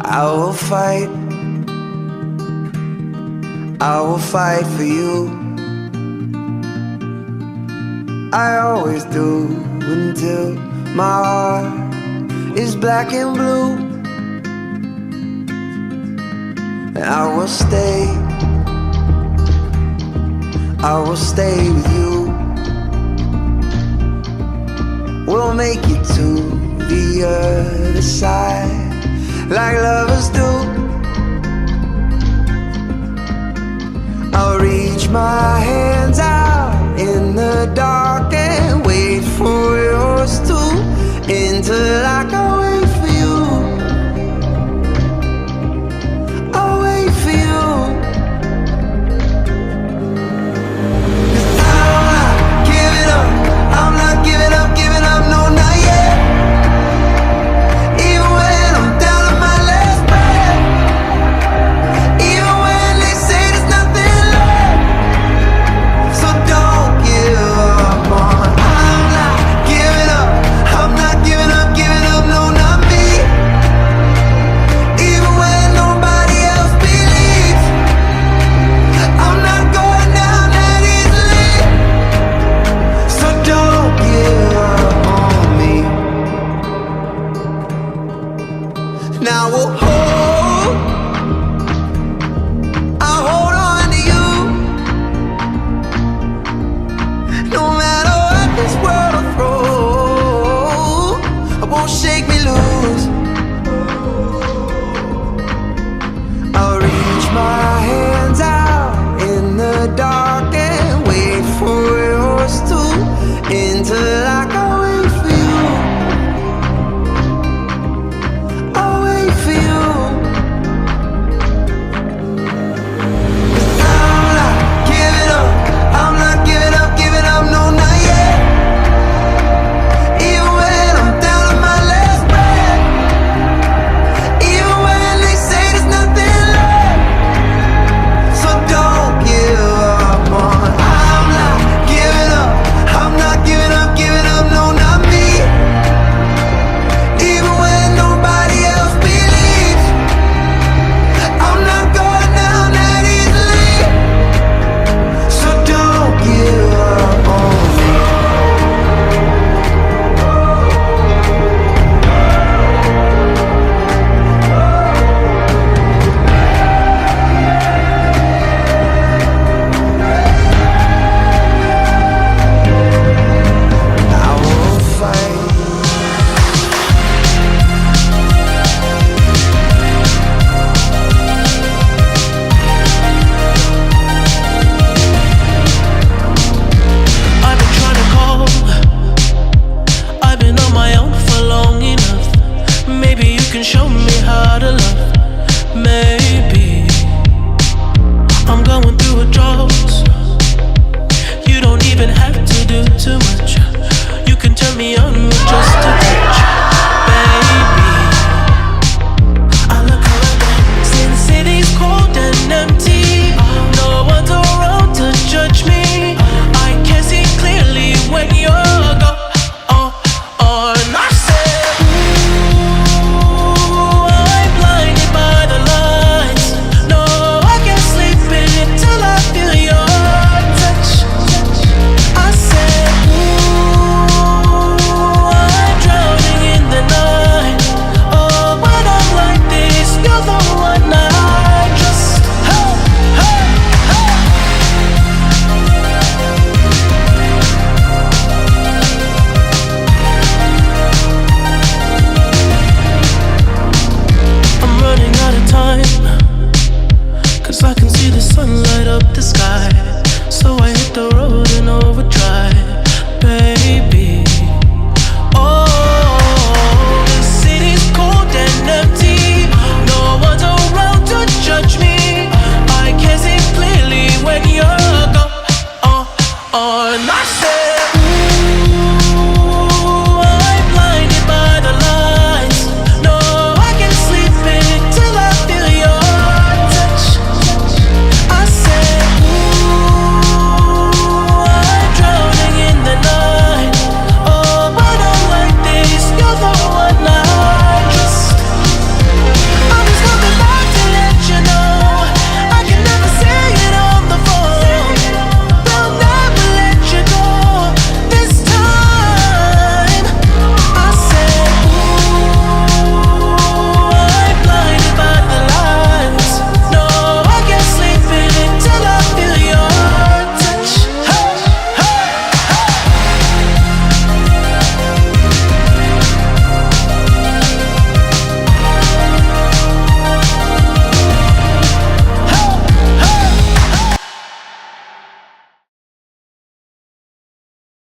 I will fight for you. I always do until my heart is black and blue. And I will stay with you. We'll make it to the other side like lovers do. I'll reach my hands out in the dark and wait for yours too, until I can wait for you. I'll wait for you. 'Cause I'm not giving up, I'm not giving up, no, not yet. Even when I'm down on my last breath, even when they say there's nothing left, so don't give up on. I'm not giving up, I'm not giving up, no, not me. Even when nobody else believes, I'm not going down that easily, so don't give up on me. Now I'll hold on to you. No matter what this world will throw, it won't shake me loose. I'll reach my hands out in the dark and wait for yours too, until I can wait for you. I'll wait for you. 'Cause I'm not giving up, I'm not giving up, no, not yet. Even when I'm down on my last breath, even when they say there's nothing left, so don't give up on. I'm not giving up, I'm not giving up, no, not me. Even when nobody else believes, I'm not going down that easily, so don't give up on me. I will fight. I've been trying to call, I've been on my own for long enough. Maybe you can show me how to love.